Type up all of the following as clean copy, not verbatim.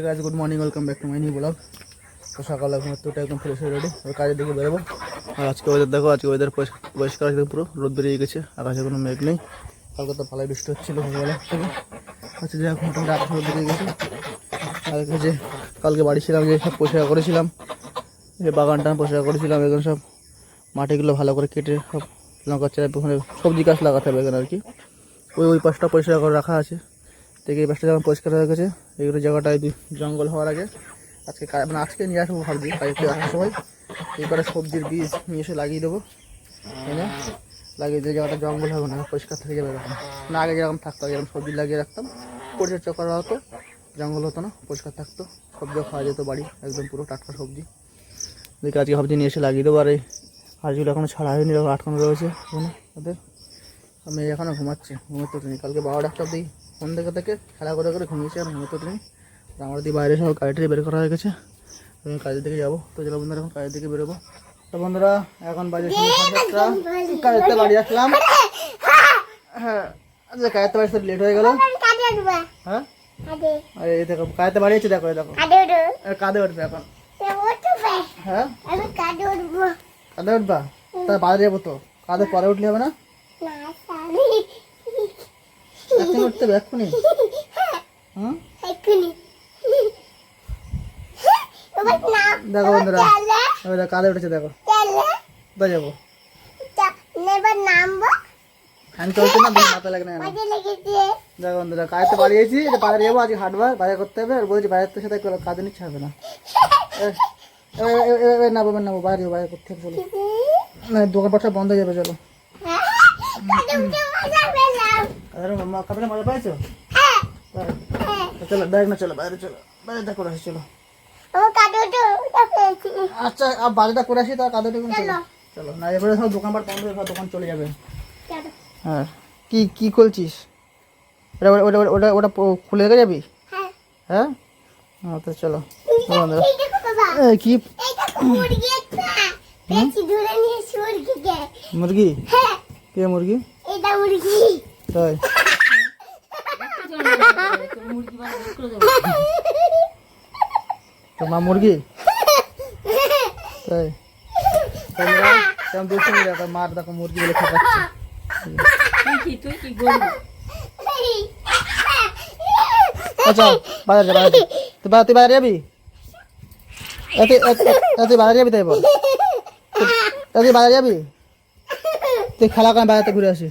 Guys good morning, welcome back to my new blog. তো সকালে এখন তো একদম ফ্রেশ হয়ে রেডি, কাজের দিকে বেরোবো। আর আজকে ওয়েদার দেখো, আজকে ওয়েদার পরিষ্কার আছে, পুরো রোদ বেরিয়ে গেছে, আকাশে কোনো মেঘ নেই। কালকে তো ভালোই বৃষ্টি হচ্ছিলো সকালবেলা থেকে, আচ্ছা যে এখন মোটামুটি আকাশ রোদ বেরিয়ে গেছে। আর যে কালকে বাড়ি ছিলাম, যে সব পরিষ্কার করেছিলাম, এই বাগানটা পরিষ্কার করেছিলাম, এখন সব মাটিগুলো ভালো করে কেটে সব লঙ্কা চারা, ওখানে সবজি গাছ লাগাতে হবে এখানে আর কি। ওই পাশটা পরিষ্কার করে রাখা আছে, দেখে এই পাশটা যখন পরিষ্কার হয়ে গেছে, এইগুলো জায়গাটায় জঙ্গল হওয়ার আগে আজকে নিয়ে আসবো ভাবছি, বাড়িতে আসার সময় এই করে সবজির বীজ নিয়ে এসে লাগিয়ে দেবো, তাই না? লাগিয়ে দিয়ে জায়গাটা জঙ্গল হবে না, পরিষ্কার থেকে যাবে এরকম। না আগে যেরকম থাকতো, যেরকম সবজি লাগিয়ে রাখতাম, পরিচর্যা করা হতো, জঙ্গল হতো না, পরিষ্কার থাকতো, সবজিও খাওয়া যেত বাড়ি, একদম পুরো টাটকা সবজি। দেখে আজকে ভাবছি নিয়ে এসে লাগিয়ে দেবো। আর এই হাঁসগুলো এখনও ছাড়া হয়নি, এরকম আটকানো রয়েছে ওদের। আমি এখনও ঘুমাচ্ছি, ঘুমোতে তিনি কালকে 12টা অবধি ফোন থেকে খেলা করে ঘুমিয়েছি, আর ঘুমোতে তিনি। আমার দিয়ে বাইরে সব গাড়িটাই বের করা হয়ে গেছে, আমি কাজের দিকে যাবো। তো চলো বন্ধুরা, এখন কাজের দিকে বেরোবো। তো বন্ধুরা এখন বাজে 7:30, কাজেতে বাড়ি আসলাম। হ্যাঁ আচ্ছা, কাজতে বাড়ি লেট হয়ে গেল। হ্যাঁ আরে এই দেখো কাজতে বাড়ি আছে, দেখো দেখো কাঁধে উঠবে এখন। হ্যাঁ কাঁধে উঠবা, তা বাজারে যাবো তো, কাঁধে পরে উঠলে হবে না, এখন উঠতে হবে এক্ষুনি। দেখো বন্ধুরা, কাঁধে উঠেছে, দেখো কোথায় যাবো, ফ্যান চলছে না, মাথা লাগে না। দেখো বন্ধুরা, কাজতে বাড়িয়েছি, বাজারে যাবো, আজকে হাটবার বাজার করতে হবে, আর বলছি বাজার সাথে কাজে নিচ্ছে হবে না, নাবো বাইরে যাবো, বাজার করতে হবে, চলো না দোকান পাট বন্ধ হয়ে যাবে, চলো। মজা পাইছো, চলো দেখ না, চলো বাইরে, চলো বাইরেটা করে আসি, চলো। আচ্ছা বাজারটা করে আসি, তার কাঁদে চলো না, এবারে সব দোকান পাট বন্ধ হয়ে দোকান চলে যাবে। হ্যাঁ কি কি করছিস, ওটা ওটা ওটা ওটা খুলে রেখে যাবি? হ্যাঁ তো চলো কি মুরগি, কে মুরগি তাই? তো মা মুরগি তাই? দেখো মার, দেখো মুরগি বলে খাচ্ছে। আচ্ছা বাজার যা, তুই বাজারে যাবি, তুই বাজারে যাবি, তাই বল, তুই বাজারে যাবি, তুই খেলা করে বাজারতে ঘুরে আসি।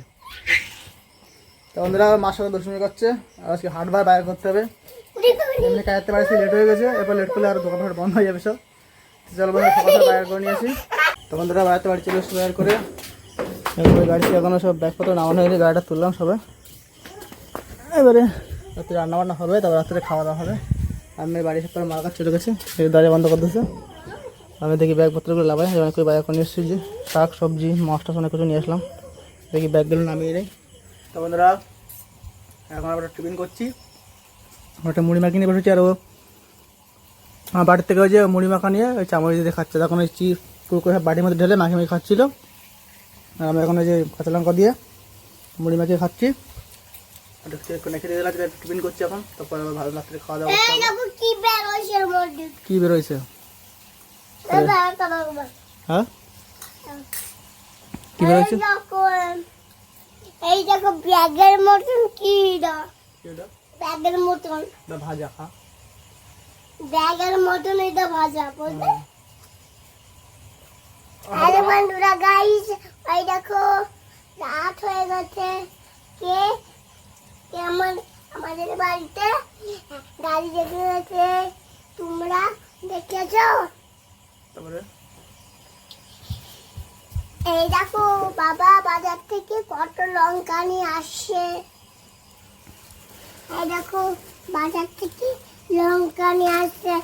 তো বন্ধুরা মার সাথে দুষ্টুমি করছে, আজকে হাটবার বাইরে করতে হবে, এমনি কাজতে বাড়ি লেট হয়ে গেছে, এরপর লেট করলে আর দোকান ফাট বন্ধ হয়ে যাবে সব। চলো বন্ধুরা সকাল বাইরে করে নিয়ে আসি। তো বন্ধুরা বাড়িতে বাড়ি চলে এসে বাইর করে, এরপরে গাড়িতে এখনও সব ব্যাগপত্র নামানো হয়নি, গাড়িটা তুললাম সবাই। এবারে রাত্রে রান্নাবান্না হবে, তারপর রাত্রে খাওয়া দাওয়া হবে। আমি বাড়ি সব করে মার কাছে চলে গেছে, দরজা বন্ধ করতেছে। আমি দেখি ব্যাগপত্রগুলো লাভাই, অনেক করে বাইরে করে নিয়ে এসেছি, যে শাক সবজি মাছ টাছ অনেক কিছু নিয়ে আসলাম, দেখি ব্যাগগুলো নামিয়ে নেই। তো বন্ধুরা এখন আবার টিফিন করছি, ওটা মুড়ি মাখি নিয়ে বসেছি, আর ও আমার বাড়ির থেকে ওই যে মুড়ি মাখা নিয়ে ওই চামচ দিয়ে খাচ্ছে, তখন ওই পুরো করে বাটির মধ্যে ঢেলে মাখি মাখি খাচ্ছিল। আর আমি এখন ওই যে কাঁচা লঙ্কা দিয়ে মুড়ি মাখিয়ে খাচ্ছি, নেখে দিয়ে দিলাম, টিফিন করছি এখন। তারপরে আবার ভালো রাত্রে খাওয়া দাওয়া কি বেরোইছে, হ্যাঁ কি বেরোইছে, এই দেখো ব্যাগের মতন, কি ব্যাগের মতন ভাজা, খা ব্যাগের মতন, এটা ভাজা বুঝলে। আরে বন্ধুরা গাইস, এই দেখো রাত হয়ে গেছে, কে কে আমাদের বাড়িতে গাড়ি দেখে গেছে, তোমরা দেখেছো? তারপরে এই দেখো বাবা বাজার থেকে কত লঙ্কা নিয়ে আসছে, এই দেখো বাজার থেকে লঙ্কা নিয়ে আসছে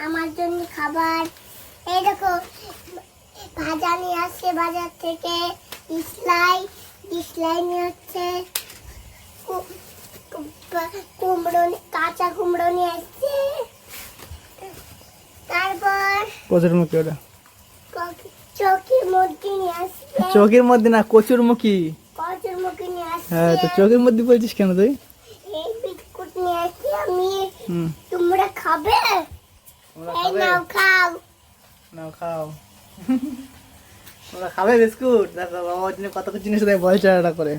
আমার জন্য খাবার। এই দেখো ভাজা নিয়ে আসছে বাজার থেকে, ডিসলাই নিয়ে আসছে, কুমড়ো, কাঁচা কুমড়ো নিয়ে আসছে, তারপর কচুর মুখি, ওটা চোখের মুরগি নিয়ে আসছে, চোখের মধ্যে না কচুর মুখি, নিয়ে আসছে। হ্যাঁ তো চোখের মধ্যে বলছিস কেন তুই? এই বিস্কুট নিয়ে আসছি আমি, তোমরা খাবে তোমরা এই খাবে নাও খাও নাও খাও তোমরা খাবে বিস্কুট দেখো বাবা ওই জন্য কত কিছু জিনিস দেয় বলছে এটা করে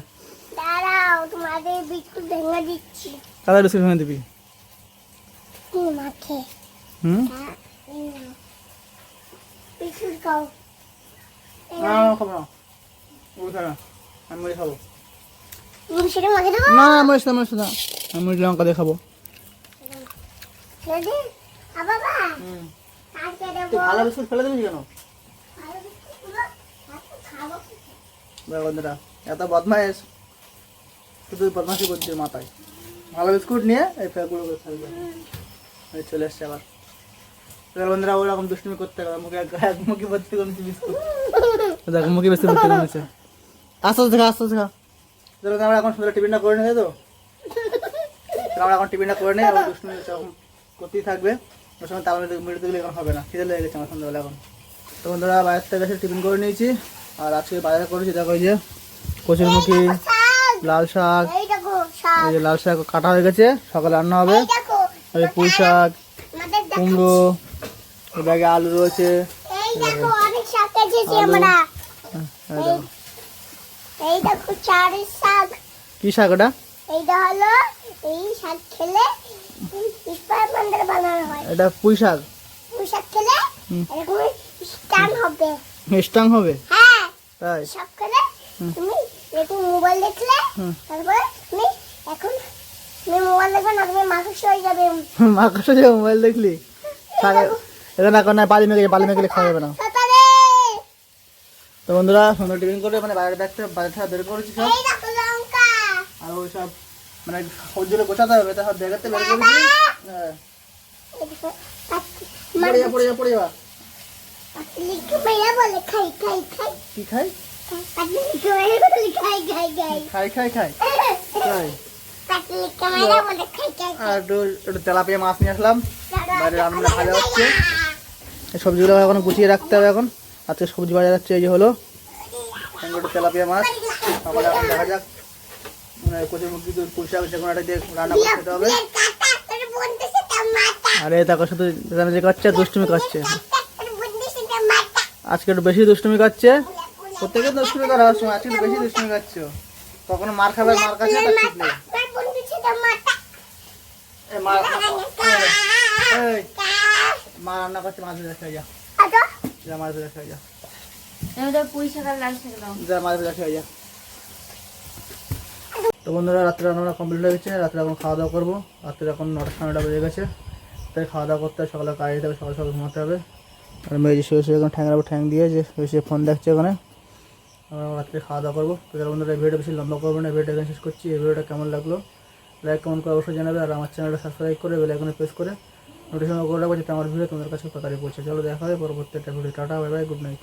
দাঁড়াও তোমাদের বিস্কুট ভেঙে দিচ্ছি কাদা বিস্কুট ভেঙে দিবি মাখে হুম এই নাও। বিস্কুট খাও এই না নাও। না, খাবো না ওই খাবে না আমি মুড়ি খাবো তুমি সেটা মাখে দেবো না মুড়ি না মুড়ি না আমি মুড়ি লঙ্কা দিয়ে খাবো রেডি বাবা হুম আজকে তুই দেবো ভালো বিস্কুট ফেলে দিবি কেন ভালো বিস্কুটগুলো আজকে খাবো বন্ধুরা এত বদমাইশ শুধু বদমাশি করছে মাথায় ভালো বিস্কুট নিয়ে এই ফেগুলো করে ফেলবে এই চলে এসছে আবার এবার বন্ধুরা ওরকম দুষ্টুমি করতে হবে মুখে এক মুখে ভর্তি করেছি বিস্কুট দেখো মুখে বেশি ভর্তি করেছে আস্তে আস্তে খা আস্তে আস্তে খা ধরো আমরা এখন সুন্দর টিফিনটা করে নেই তো আমরা এখন টিফিনটা করে নেই আবার দুষ্টুমি এরকম করতেই থাকবে ওর সময় তাহলে মেরে দিলে এখন হবে না খিদে লেগে গেছে আমার সন্ধ্যাবেলা এখন তো বন্ধুরা বাইরের থেকে এসে টিফিন করে নিয়েছি আর আজকে বাজারে করেছি দেখো এই যে কচুরমুখী শাক লাল শাক এই দেখো শাক এই যে লাল শাক কাটা হয়ে গেছে সকালে রান্না হবে এই দেখো এই পুঁই শাক আমাদের দেখো কুমড়ো এই ব্যাগে আলু রয়েছে এই দেখো অনেক শাক কেটেছি আলু। আমরা এই দেখো। এই দেখো চারের শাক কি শাক ওটা এইটা হলো এই শাক খেলে স্পাইডার বানানো হয় এটা পুঁই শাক ওই শাক খেলে হুম। এরকম স্টান হবে স্ট্রং হবে হ্যাঁ তাই সব খেলে তুমি একটু মোবাইল দেখলে হুম। তারপরে তুমি এখন তুমি মোবাইল দেখবে না তুমি মাংস হয়ে যাবে মা কাছে যে মোবাইল দেখলি শাক এখানে এখন না বালি মেঘে খাওয়া যাবে না তাড়াতাড়ি তো বন্ধুরা সুন্দর টিফিন করে মানে বাইরে দেখতে বাইরে থেকে বের করেছি সব এই দেখো লঙ্কা আর ওই সব মানে সবজিগুলো গোছাতে হবে তা সব জায়গাতে বের করেছি হ্যাঁ এই দেখো পড়ে যা পড়ে যা পড়ে যা লিখে মেয়া বলে খাই খাই খাই কি খাই পাতলি লিখে মেয়া বলে খাই খাই খাই খাই খাই খাই তাই পাতলি লিখে মেয়া বলে খাই খাই আর একটু তেলাপিয়া মাছ নিয়ে আসলাম বাইরে রান্না ভাজা হচ্ছে এই সবজিগুলো এখন গুছিয়ে রাখতে হবে এখন আজকে সবজি বাজার যাচ্ছে এই যে হলো সঙ্গে একটু তেলাপিয়া মাছ তারপরে এখন দেখা যাক মানে কচুর মুরগি পুঁই শাক যে কোনো একটা দিয়ে রান্না করে খেতে হবে কাটা তোর বন্ধু সেটা মাথা আরে দেখো শুধু যে করছে দুষ্টুমি করছে তোর বন্ধু সেটা মাথা আজকে একটু বেশি দুষ্টুমি করছে প্রত্যেকে দুষ্টুমি করা হয় সময় আজকে একটু বেশি দুষ্টুমি করছো কখনো মার খাবে মার কাছে তার ঠিক নেই তোর বন্ধু সেটা মাথা এ মা এই মা রান্না করছে মাছ ভেজা খেয়ে যা আচ্ছা যা মাছ ভেজা খেয়ে যা এবার পুঁই শাক আর লাল শাক দাও যা মাছ ভেজা খেয়ে যা তো বন্ধুরা রাত্রে রান্না কমপ্লিট হয়ে গেছে রাত্রে এখন খাওয়া দাওয়া করবো রাত্রে এখন 9টা 9:30 বেজে গেছে তাই খাওয়া দাওয়া করতে হবে সকালে কাজে যেতে হবে সকাল সকাল ঘুমাতে হবে আর মেয়ে যে শুয়ে এখন ঠ্যাংয়ের উপর ঠ্যাং দিয়ে যে শুয়ে ফোন দেখছে ওখানে আমরা রাত্রে খাওয়া দাওয়া করবো তো যারা বন্ধুরা এই ভিডিওটা বেশি লম্বা করবো না ভিডিওটা এখানে শেষ করছি এই ভিডিওটা কেমন লাগলো লাইক কমেন্ট করে অবশ্যই জানাবে আর আমার চ্যানেলটা সাবস্ক্রাইব করে বেল আইকনে প্রেস করে নোটিফিকেশন করে রাখবো যাতে আমার ভিডিও তোমাদের কাছে তাড়াতাড়ি পৌঁছে চলো দেখা হবে পরবর্তী একটা video tata bye bye good night